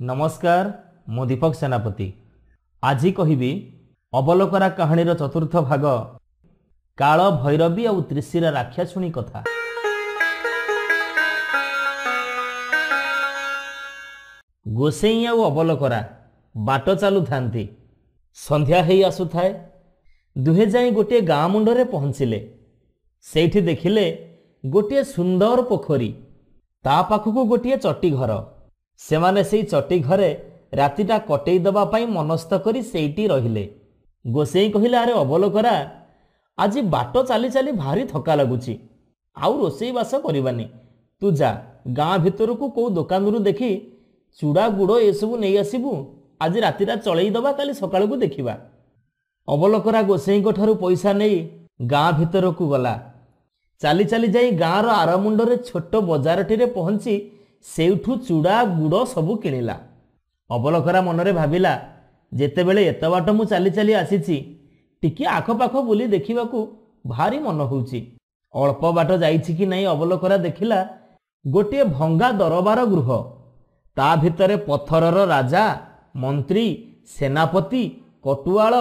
नमस्कार मु दीपक सेनापति आज कहबी अबलकरा कहानीर चतुर्थ भाग काल भैरवी और त्रिशिरा राक्षसुणी कथा। गोसेई और अबलकरा बाट चलु थांती। संध्या हेई आसुथाए। दुहे जाई गोटे गाँ मुंडरे पहुँचिले। सेठी देखिले गोटे सुंदर पोखरी, ता पाखकु गोटे चटी घर। सेमाने सेई चटी घरे रातिटा कटेई दबा पाई मनस्थ करी सेठी रहिले। गोसेई कहिले, अरे अबलकरा, आज बाट चाली चाली भारी थका लगुची, आउ रोसई बास करबानी। तू जा गाँ भितर को कौ दुकान देखी चूड़ा गुड़ ए सब नहीं आसबू। आज रातिटा चलई दबा, काली सकाळ को देखिबा। अबलकरा गोसेई ठारू पैसा नहीं गाँ भितर को गला। चाली चाली जाई गाँर आर मुंडरे छोट बजारटी पहुंची सेठू चूड़ा गुड़ सबू किणिला। अबलकरा मनरे भाविला, जेतेबेले एत बाट मु चाली चाली आसीची, टिके आखपाख बुली देखिबाकू भारी मन होउची। अल्प बाट जाइछि कि नहीं अबलकरा देखिला गोटे भंगा दरबार गृह। ता भितरे पत्थरर राजा, मंत्री, सेनापति, कटुआल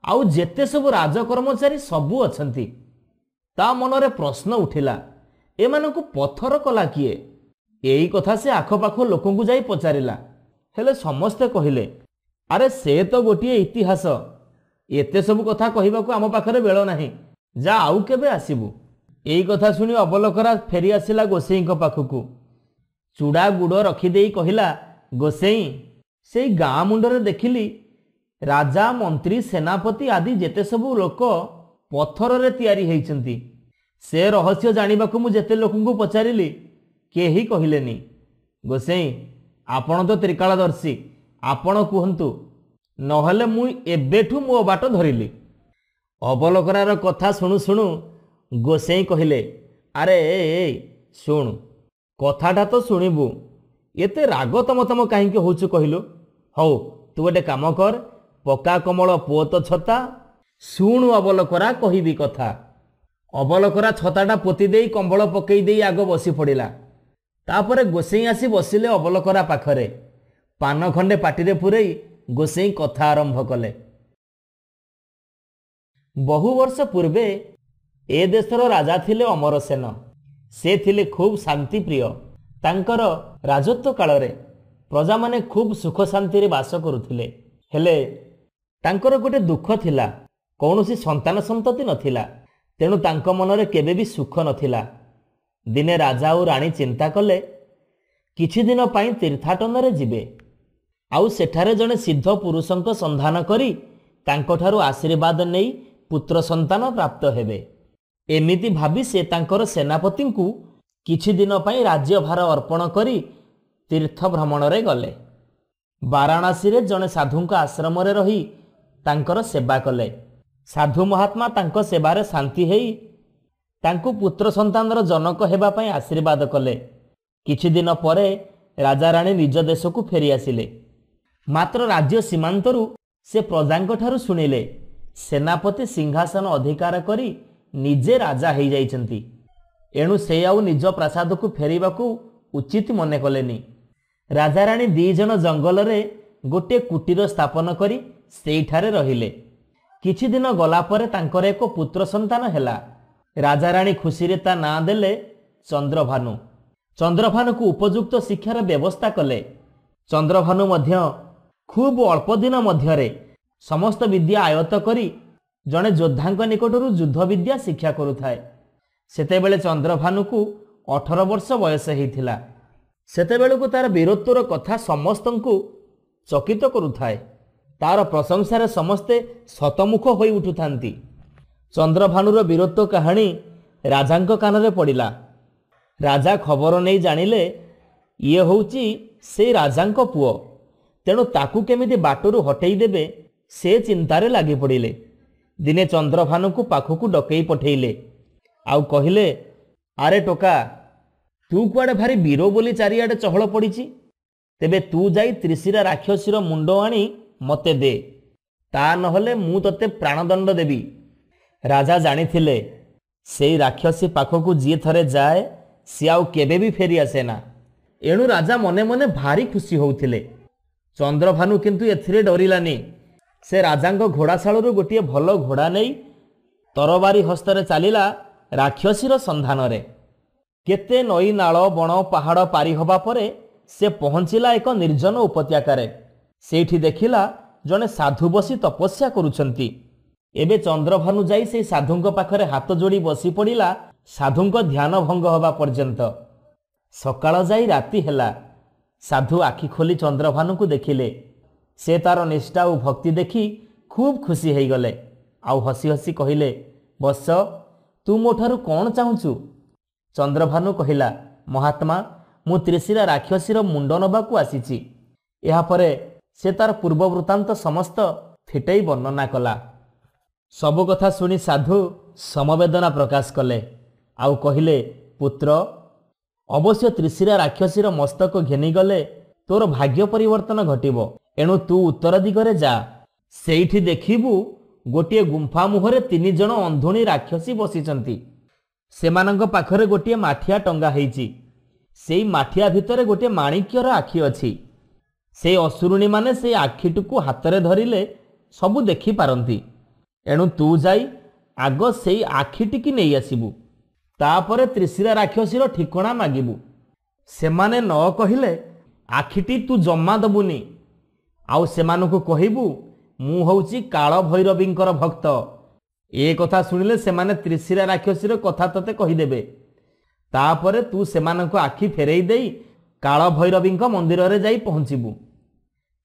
आउ जेते सब राजकर्मचारी सबू अछंती। ता मनरे प्रश्न उठिला, एमानकू पत्थर कला किए? एई कथा से आखपाख लोकंकु जाई पचारिला। हेले समस्ते कहिले, अरे से तो गोटे इतिहास, एते सब कथा कहिबाकू आम पाखरे बेल नाही, जा आउ केबे आसीबू। एई कथा सुनी अबलकरा फेरी आसिला गोसेई पाखकू। चूड़ा गुड़ रखिदेई कहिला, गोसेई, सेई गाँ मुंडरे देखिली राजा, मंत्री, सेनापति आदि जेते सबू लोक पत्थर रे तैयारी हेइचंती। से रहस्य जानिबाकू मु जेते लोकंकु पचारिली, केही कहिलेनी। गोसेई, आपण तो त्रिकालदर्शी, आपण कुहंतु, नहले मु एबेठू मो बाट धरिली। अबलकरार कथा शुणु शुणु गोसेई कहिले, अरे शुणु, कथाटा तो शुणिबू, एते राग तम तम कहीं होचु कहिलु। हौ तू गोटे काम कर, पक्का कमल पुओ तो छता। शुणु अबलकरा कहिबी कथा। अबलकरा छताटा पोती देई कंबल पकई देई आग बसी पड़िला। तापरे गोसेई आसी बसिले अबलकरा पाखरे। पान खंडे पाटिरे पुरेई गोसेई कथा आरंभ कले। बहु वर्ष पूर्वे ए देशर राजा थिले अमरसेन। से थिले खूब शांति प्रिय। तांकर राजत्व कालरे प्रजा माने खूब सुख शांति रे बास करुथिले। हेले तांकर गोटे दुख थिला, कौनसी संतान संतति नथिला। तेणु तांको मनरे केबे भी सुख नथिला। दिने राजा और राणी चिंता कले किछि दिन पाई तीर्थाटन रे जिबे, आउ सेठारे जने सिद्ध पुरुषंक संधान करी तांकोठारु आशीर्वाद नेई पुत्र संतान प्राप्त हेबे। एमिति भाबी से तांकर सेनापति को किछि दिन पाई राज्य भार अर्पण करी तीर्थ भ्रमण रे गले। वाराणसी रे जने साधुंक आश्रम रे रही तांकर सेवा कले। साधु महात्मा तांको सेवारे शांति हेई तांको पुत्र संतानर जनक हेबा पाई आशीर्वाद कले। किछि दिन परे राजा राणी निज देश को फेरी आसिले। मात्र राज्य सीमांतरु से प्रजांक ठारु सुनिले सेनापति सिंहासन अधिकार करी निजे राजा हेई जाइचंती। एणु से आउ निज प्रासाद को फेरिबाकू उचित मने कलेनी। राजा राणी दी जन जंगल रे गोटे कुटीर स्थापन करी सेइठारे रहिले। किछि दिन गला परे तांकर एक पुत्र संतान हेला। राजा राणी खुशी रे ता नां देले चंद्रभानु। चंद्रभानु को उपयुक्त शिक्षार व्यवस्था कले। चंद्रभानु मध्य खूब अल्प दिन मध्यरे समस्त विद्या आयत्त करी जने योद्धांक निकटरू युद्ध विद्या शिक्षा करुथाए। सेतेबेले चंद्रभानु को 18 वर्ष बयस हेइथिला। सेतेबेलकू तार वीरत्वर कथा समस्तंकु चकित करुथाए। तार प्रशंसार समस्ते शतमुख होई उठुथांती। चंद्रभानुर वीरत्व कहानी राजांक कानरे पड़िला। राजा खबर नहीं जानिले ये होउची से राजांक पुओ। तेणु ताकू केमिति बाटरू हटेई देबे से चिंतारे लागी पड़िले। दिने चंद्रभानु को पाखकू डकेई पठेइले। आउ कहिले, अरे टोका, तू कुआडे भारी वीर बोली चारिआडे चहल पड़ीची। तेबे तू जाई त्रिशिरा राक्षसीर मुंड आनी मते दे, ता नहले मु तते प्राणदंड देबी। राजा जानिथिले सेई राक्षसी पाखकू जी थरे जाए सी आउ केबे भी फेरी आसे ना। एणु राजा मने मने भारी खुशी होउथिले। ଚନ୍ଦ୍ରଭାନୁ କିନ୍ତୁ ଏଥିରେ ଡରିଲାନି। ସେ ରାଜାଙ୍କ ଘୋଡ଼ାଶାଳରୁ ଗୋଟିଏ ଭଲ ଘୋଡ଼ା ନେଇ ତରବାରୀ ହସ୍ତରେ ଚାଲିଲା ରାକ୍ଷସୀର ସନ୍ଧାନରେ। କେତେ ନଈ ନାଳ ବଣ ପାହାଡ଼ ପାରି ହେବା ପରେ ସେ ପହଞ୍ଚିଲା ଏକ ନିର୍ଜନ ଉପତ୍ୟକାରେ। ସେଇଠି ଦେଖିଲା ଜଣେ ସାଧୁ ବସି ତପସ୍ୟା କରୁଛନ୍ତି। ଏବେ ଚନ୍ଦ୍ରଭାନୁ ଯାଇ ସେହି ସାଧୁଙ୍କ ପାଖରେ ହାତ ଯୋଡ଼ି ବସି ପଡ଼ିଲା ସାଧୁଙ୍କ ଧ୍ୟାନ ଭଙ୍ଗ ହେବା ପର୍ଯ୍ୟନ୍ତ। ସକାଳ ଯାଇ ରାତି ହେଲା। ସାଧୁ ଆଖି ଖୋଲି ଚନ୍ଦ୍ରଭାନୁଙ୍କୁ ଦେଖିଲେ। ସେ ତାର ନିଷ୍ଠା ଓ ଭକ୍ତି ଦେଖି ଖୁବ୍ ଖୁସି ହେଇଗଲେ। ଆଉ ହସି ହସି କହିଲେ, ବତ୍ସ, ତୁ ମୋ ଠାରୁ କ'ଣ ଚାହୁଁଛୁ? ଚନ୍ଦ୍ରଭାନୁ କହିଲା, ମହାତ୍ମା, ମୁଁ ତ୍ରିଶିରା ରାକ୍ଷସୀର ମୁଣ୍ଡ ନେବାକୁ ଆସିଛି। ଏହାପରେ ସେ ତାର ପୂର୍ବ ବୃତ୍ତାନ୍ତ ସମସ୍ତ ଫିଟେଇ ବର୍ଣ୍ଣନା କଲା। ସବୁ କଥା ଶୁଣି ସାଧୁ ସମବେଦନା ପ୍ରକାଶ କଲେ। ଆଉ କହିଲେ, ପୁତ୍ର, ଅବଶ୍ୟ ତ୍ରିଶିରା ରାକ୍ଷସୀର ମସ୍ତକ ଘେନିଗଲେ ତୋର ଭାଗ୍ୟ ପରିବର୍ତ୍ତନ ଘଟିବ। ଏଣୁ ତୁ ଉତ୍ତର ଦିଗରେ ଯା। ସେଇଠି ଦେଖିବୁ ଗୋଟିଏ ଗୁମ୍ଫା ମୁହଁରେ 3 ଜଣ ଅନ୍ଧୁଣୀ ରାକ୍ଷସୀ ବସିଛନ୍ତି। ସେମାନଙ୍କ ପାଖରେ ଗୋଟିଏ ମାଠିଆ ଟଙ୍ଗା ହେଇଛି। ସେଇ ମାଠିଆ ଭିତରେ ଗୋଟିଏ ମାଣିକ୍ୟର ଆଖି ଅଛି। ସେଇ ଅସୁରୁଣୀମାନେ ସେଇ ଆଖିଟିକୁ ହାତରେ ଧରିଲେ ସବୁ ଦେଖିପାରନ୍ତି। ଏଣୁ ତୁ ଯାଇ ଆଗ ସେଇ ଆଖିଟିକି ନେଇ ଆସିବୁ। ତାପରେ ତ୍ରିଶିରା ରାକ୍ଷସୀର ଠିକଣା ମାଗିବୁ। ସେମାନେ ନ କହିଲେ ଆଖିଟି ତୁ ଜମା ଦେବୁନି। ଆଉ ସେମାନଙ୍କୁ କହିବୁ, ମୁଁ ହେଉଛି କାଳ ଭୈରବୀଙ୍କର ଭକ୍ତ। ଏ କଥା ଶୁଣିଲେ ସେମାନେ ତ୍ରିଶିରା ରାକ୍ଷସୀର କଥା ତତେ କହିଦେବେ। ତାପରେ ତୁ ସେମାନଙ୍କ ଆଖି ଫେରେଇ ଦେଇ କାଳ ଭୈରବୀଙ୍କ ମନ୍ଦିରରେ ଯାଇ ପହଞ୍ଚିବୁ।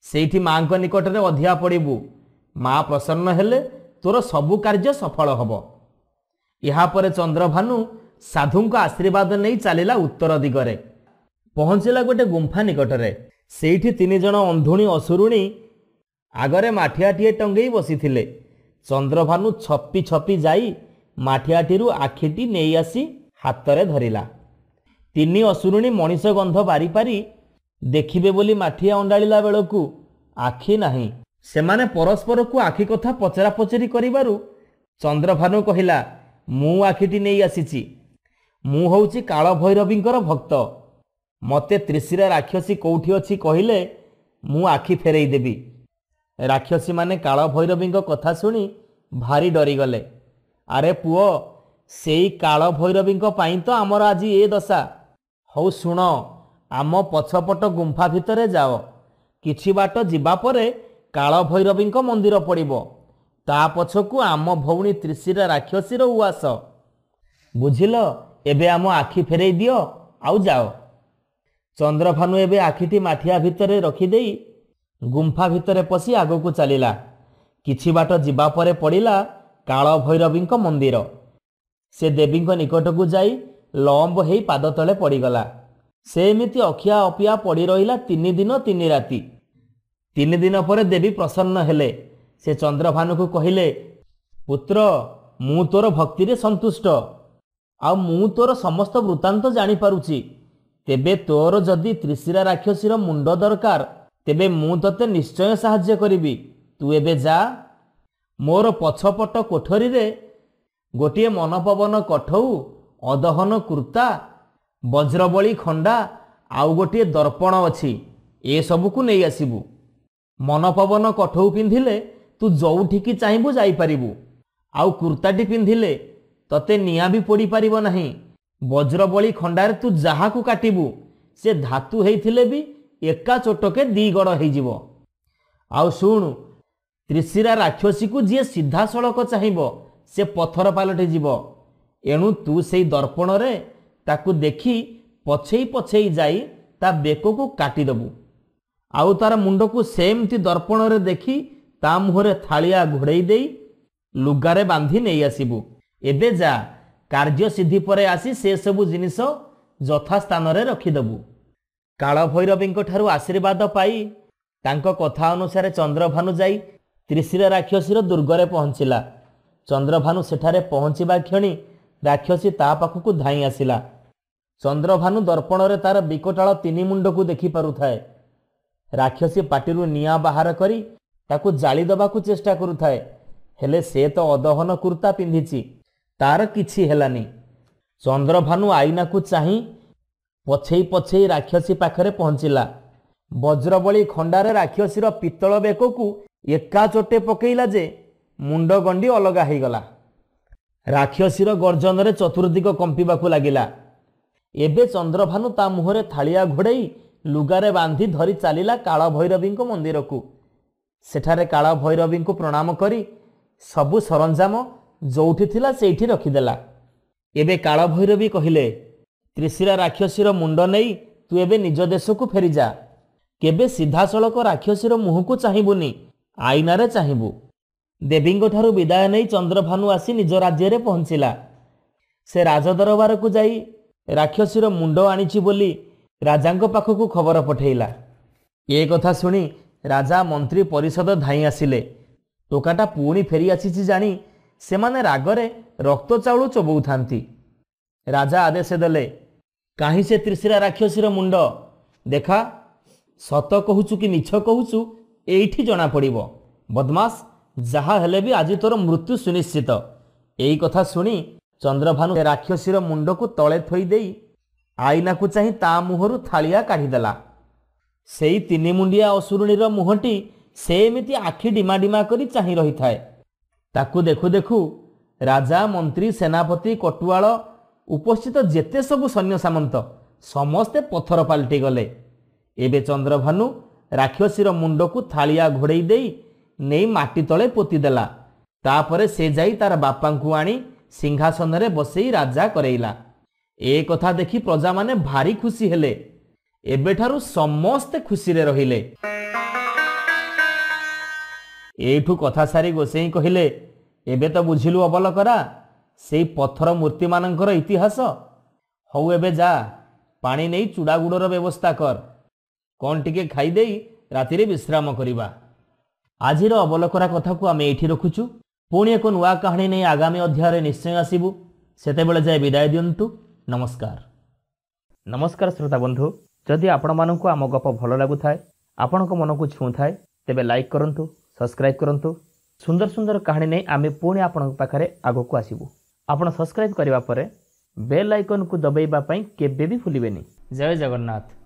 ସେଇଠି ମାଙ୍କ ନିକଟରେ ଅଧିଆ ପଡ଼ିବୁ। ମା ପ୍ରସନ୍ନ ହେଲେ ତୋର ସବୁ କାର୍ଯ୍ୟ ସଫଳ ହେବ। ଏହାପରେ ଚନ୍ଦ୍ରଭାନୁ ସାଧୁଙ୍କ ଆଶୀର୍ବାଦ ନେଇ ଚାଲିଲା ଉତ୍ତର ଦିଗରେ। ପହଞ୍ଚିଲା ଗୋଟେ ଗୁମ୍ଫା ନିକଟରେ। ସେଇଠି 3 ଜଣ ଅନ୍ଧୁଣୀ ଅସୁରୁଣୀ ଆଗରେ ମାଠିଆଟିଏ ଟଙ୍ଗେଇ ବସିଥିଲେ। ଚନ୍ଦ୍ରଭାନୁ ଛପି ଛପି ଯାଇ ମାଠିଆଟିରୁ ଆଖିଟି ନେଇ ଆସି ହାତରେ ଧରିଲା। 3 ଅସୁରୁଣୀ ମଣିଷ ଗନ୍ଧ ବାରିପାରି ଦେଖିବେ ବୋଲି ମାଠିଆ ଅଣ୍ଡାଳିଲା ବେଳକୁ ଆଖି ନାହିଁ। ସେମାନେ ପରସ୍ପରକୁ ଆଖି କଥା ପଚରା ପଚରି କରିବାରୁ ଚନ୍ଦ୍ରଭାନୁ କହିଲା, ମୁଁ ଆଖିଟି ନେଇ ଆସିଛି। ମୁଁ ହେଉଛି କାଳ ଭୈରବୀଙ୍କର ଭକ୍ତ। ମୋତେ ତ୍ରିଶିରା ରାକ୍ଷସୀ କେଉଁଠି ଅଛି କହିଲେ ମୁଁ ଆଖି ଫେରେଇ ଦେବି। ରାକ୍ଷସୀମାନେ କାଳ ଭୈରବୀଙ୍କ କଥା ଶୁଣି ଭାରି ଡରିଗଲେ। ଆରେ ପୁଅ, ସେଇ କାଳ ଭୈରବୀଙ୍କ ପାଇଁ ତ ଆମର ଆଜି ଏ ଦଶା। ହଉ ଶୁଣ, ଆମ ପଛପଟ ଗୁମ୍ଫା ଭିତରେ ଯାଅ। କିଛି ବାଟ ଯିବା ପରେ କାଳ ଭୈରବୀଙ୍କ ମନ୍ଦିର ପଡ଼ିବ। ତା ପଛକୁ ଆମ ଭଉଣୀ ତ୍ରିଶିରା ରାକ୍ଷସୀର ଉଆସ। ବୁଝିଲ? ଏବେ ଆମ ଆଖି ଫେରେଇ ଦିଅ, ଆଉ ଯାଅ। ଚନ୍ଦ୍ରଭାନୁ ଏବେ ଆଖିଟି ମାଠିଆ ଭିତରେ ରଖିଦେଇ ଗୁମ୍ଫା ଭିତରେ ପଶି ଆଗକୁ ଚାଲିଲା। କିଛି ବାଟ ଯିବା ପରେ ପଡ଼ିଲା କାଳ ଭୈରବୀଙ୍କ ମନ୍ଦିର। ସେ ଦେବୀଙ୍କ ନିକଟକୁ ଯାଇ ଲମ୍ବ ହେଇ ପାଦ ତଳେ ପଡ଼ିଗଲା। ସେ ଏମିତି ଅଖିଆ ଅପିଆ ପଡ଼ି ରହିଲା 3 ଦିନ 3 ରାତି। 3 ଦିନ ପରେ ଦେବୀ ପ୍ରସନ୍ନ ହେଲେ। ସେ ଚନ୍ଦ୍ରଭାନୁକୁ କହିଲେ, ପୁତ୍ର, ମୁଁ ତୋର ଭକ୍ତିରେ ସନ୍ତୁଷ୍ଟ। ଆଉ ମୁଁ ତୋର ସମସ୍ତ ବୃତ୍ତାନ୍ତ ଜାଣିପାରୁଛି। ତେବେ ତୋର ଯଦି ତ୍ରିଶିରା ରାକ୍ଷସୀର ମୁଣ୍ଡ ଦରକାର, ତେବେ ମୁଁ ତୋତେ ନିଶ୍ଚୟ ସାହାଯ୍ୟ କରିବି। ତୁ ଏବେ ଯା। ମୋର ପଛପଟ କୋଠରୀରେ ଗୋଟିଏ ମନପବନ କଠଉ, ଅଦହନ କୁର୍ତ୍ତା, ବଜ୍ରବଳୀ ଖଣ୍ଡା ଆଉ ଗୋଟିଏ ଦର୍ପଣ ଅଛି। ଏସବୁକୁ ନେଇ ଆସିବୁ। ମନପବନ କଠଉ ପିନ୍ଧିଲେ ତୁ ଯେଉଁଠିକି ଚାହିଁବୁ ଯାଇପାରିବୁ। ଆଉ କୁର୍ତ୍ତାଟି ପିନ୍ଧିଲେ ତତେ ନିଆଁ ବି ପୋଡ଼ିପାରିବ ନାହିଁ। ବଜ୍ରବଳୀ ଖଣ୍ଡାରେ ତୁ ଯାହାକୁ କାଟିବୁ ସେ ଧାତୁ ହେଇଥିଲେ ବି ଏକା ଚୋଟକେ 2 ଗଡ଼ ହେଇଯିବ। ଆଉ ଶୁଣୁ, ତ୍ରିଶିରା ରାକ୍ଷସୀକୁ ଯିଏ ସିଧାସଳଖ ଚାହିଁବ ସେ ପଥର ପାଲଟି ଯିବ। ଏଣୁ ତୁ ସେଇ ଦର୍ପଣରେ ତାକୁ ଦେଖି ପଛେଇ ପଛେଇ ଯାଇ ତା ବେକକୁ କାଟିଦେବୁ। ଆଉ ତାର ମୁଣ୍ଡକୁ ସେମିତି ଦର୍ପଣରେ ଦେଖି ତା ମୁହଁରେ ଥାଳିଆ ଘୋଡ଼େଇ ଦେଇ ଲୁଗାରେ ବାନ୍ଧି ନେଇ ଆସିବୁ। ଏବେ ଯା। କାର୍ଯ୍ୟ ସିଦ୍ଧି ପରେ ଆସି ସେସବୁ ଜିନିଷ ଯଥାସ୍ଥାନରେ ରଖିଦେବୁ। କାଳ ଭୈରବୀଙ୍କ ଠାରୁ ଆଶୀର୍ବାଦ ପାଇ ତାଙ୍କ କଥା ଅନୁସାରେ ଚନ୍ଦ୍ରଭାନୁ ଯାଇ ତ୍ରିଶିରା ରାକ୍ଷସୀର ଦୁର୍ଗରେ ପହଞ୍ଚିଲା। ଚନ୍ଦ୍ରଭାନୁ ସେଠାରେ ପହଞ୍ଚିବା କ୍ଷଣି ରାକ୍ଷସୀ ତା ପାଖକୁ ଧାଇଁ ଆସିଲା। ଚନ୍ଦ୍ରଭାନୁ ଦର୍ପଣରେ ତାର ବିକଟାଳ 3 ମୁଣ୍ଡକୁ ଦେଖିପାରୁଥାଏ। ରାକ୍ଷସୀ ପାଟିରୁ ନିଆଁ ବାହାର କରି ତାକୁ ଜାଳି ଦେବାକୁ ଚେଷ୍ଟା କରୁଥାଏ। ହେଲେ ସେ ତ ଅଦହନ କୁର୍ତ୍ତା ପିନ୍ଧିଛି, ତାର କିଛି ହେଲାନି। ଚନ୍ଦ୍ରଭାନୁ ଆଇନାକୁ ଚାହିଁ ପଛେଇ ପଛେଇ ରାକ୍ଷସୀ ପାଖରେ ପହଞ୍ଚିଲା। ବଜ୍ରବଳି ଖଣ୍ଡାରେ ରାକ୍ଷସୀର ପିତ୍ତଳ ବେକକୁ ଏକା ଚୋଟେ ପକେଇଲା ଯେ ମୁଣ୍ଡ ଗଣ୍ଡି ଅଲଗା ହେଇଗଲା। ରାକ୍ଷସୀର ଗର୍ଜନରେ ଚତୁର୍ଦିଗ କମ୍ପିବାକୁ ଲାଗିଲା। ଏବେ ଚନ୍ଦ୍ରଭାନୁ ତା ମୁହଁରେ ଥାଳିଆ ଘୋଡ଼େଇ ଲୁଗାରେ ବାନ୍ଧି ଧରି ଚାଲିଲା କାଳଭୈରବୀଙ୍କ ମନ୍ଦିରକୁ। ସେଠାରେ କାଳଭୈରବୀଙ୍କୁ ପ୍ରଣାମ କରି ସବୁ ସରଞ୍ଜାମ ଯୋଉଠି ଥିଲା ସେଇଠି ରଖିଦେଲା। ଏବେ କାଳଭୈରବୀ କହିଲେ, ତ୍ରିଶିରା ରାକ୍ଷସୀର ମୁଣ୍ଡ ନେଇ ତୁ ଏବେ ନିଜ ଦେଶକୁ ଫେରିଯା। କେବେ ସିଧାସଳଖ ରାକ୍ଷସୀର ମୁହଁକୁ ଚାହିଁବୁନି, ଆଇନାରେ ଚାହିଁବୁ। ଦେବୀଙ୍କଠାରୁ ବିଦାୟ ନେଇ ଚନ୍ଦ୍ରଭାନୁ ଆସି ନିଜ ରାଜ୍ୟରେ ପହଞ୍ଚିଲା। ସେ ରାଜଦରବାରକୁ ଯାଇ ରାକ୍ଷସୀର ମୁଣ୍ଡ ଆଣିଛି ବୋଲି ରାଜାଙ୍କ ପାଖକୁ ଖବର ପଠେଇଲା। ଏ କଥା ଶୁଣି ରାଜା ମନ୍ତ୍ରୀ ପରିଷଦ ଧାଇଁ ଆସିଲେ। ଟୋକାଟା ପୁଣି ଫେରି ଆସିଛି ଜାଣି ସେମାନେ ରାଗରେ ରକ୍ତ ଚାଉଳ ଚୋବଉଥାନ୍ତି। ରାଜା ଆଦେଶ ଦେଲେ, କାହିଁ ସେ ତ୍ରିଶିରା ରାକ୍ଷସୀର ମୁଣ୍ଡ ଦେଖା। ସତ କହୁଛୁ କି ମିଛ କହୁଛୁ ଏଇଠି ଜଣାପଡ଼ିବ। ବଦମାସ, ଯାହା ହେଲେ ବି ଆଜି ତୋର ମୃତ୍ୟୁ ସୁନିଶ୍ଚିତ। ଏଇ କଥା ଶୁଣି ଚନ୍ଦ୍ରଭାନୁ ରାକ୍ଷସୀର ମୁଣ୍ଡକୁ ତଳେ ଥୋଇ ଦେଇ ଆଇନାକୁ ଚାହିଁ ତା ମୁହଁରୁ ଥାଳିଆ କାଢ଼ିଦେଲା। ସେଇ ତିନିମୁଣ୍ଡିଆ ଅସୁରୁଣୀର ମୁହଁଟି ସେ ଏମିତି ଆଖି ଡିମା ଡିମା କରି ଚାହିଁ ରହିଥାଏ। ତାକୁ ଦେଖୁ ଦେଖୁ ରାଜା, ମନ୍ତ୍ରୀ, ସେନାପତି, କଟୁଆଳ, ଉପସ୍ଥିତ ଯେତେ ସବୁ ସୈନ୍ୟ ସାମନ୍ତ ସମସ୍ତେ ପଥର ପାଲଟି ଗଲେ। ଏବେ ଚନ୍ଦ୍ରଭାନୁ ରାକ୍ଷସୀର ମୁଣ୍ଡକୁ ଥାଳିଆ ଘୋଡ଼େଇ ଦେଇ ନେଇ ମାଟି ତଳେ ପୋତିଦେଲା। ତାପରେ ସେ ଯାଇ ତାର ବାପାଙ୍କୁ ଆଣି ସିଂହାସନରେ ବସେଇ ରାଜା କରେଇଲା। ଏ କଥା ଦେଖି ପ୍ରଜାମାନେ ଭାରି ଖୁସି ହେଲେ। ଏବେଠାରୁ ସମସ୍ତେ ଖୁସିରେ ରହିଲେ। ଏଇଠୁ କଥା ସାରି ଗୋସେଇଁ କହିଲେ, ଏବେ ତ ବୁଝିଲୁ ଅବଲକରା ସେଇ ପଥର ମୂର୍ତ୍ତିମାନଙ୍କର ଇତିହାସ। ହଉ ଏବେ ଯା, ପାଣି ନେଇ ଚୁଡ଼ାଗୁଡ଼ର ବ୍ୟବସ୍ଥା କର। କ'ଣ ଟିକେ ଖାଇଦେଇ ରାତିରେ ବିଶ୍ରାମ କରିବା। ଆଜିର ଅବଲକରା କଥାକୁ ଆମେ ଏଇଠି ରଖୁଛୁ। ପୁଣି ଏକ ନୂଆ କାହାଣୀ ନେଇ ଆଗାମୀ ଅଧ୍ୟାୟରେ ନିଶ୍ଚୟ ଆସିବୁ। ସେତେବେଳେ ଯାଏ ବିଦାୟ ଦିଅନ୍ତୁ। ନମସ୍କାର। ନମସ୍କାର ଶ୍ରୋତା ବନ୍ଧୁ, ଯଦି ଆପଣମାନଙ୍କୁ ଆମ ଗପ ଭଲ ଲାଗୁଥାଏ, ଆପଣଙ୍କ ମନକୁ ଛୁଉଁଥାଏ, ତେବେ ଲାଇକ୍ କରନ୍ତୁ, ସବସ୍କ୍ରାଇବ୍ କରନ୍ତୁ। ସୁନ୍ଦର ସୁନ୍ଦର କାହାଣୀ ନେଇ ଆମେ ପୁଣି ଆପଣଙ୍କ ପାଖରେ ଆଗକୁ ଆସିବୁ। ଆପଣ ସବସ୍କ୍ରାଇବ୍ କରିବା ପରେ ବେଲ୍ ଆଇକନ୍କୁ ଦବାଇବା ପାଇଁ କେବେ ବି ଭୁଲିବେନି। ଜୟ ଜଗନ୍ନାଥ।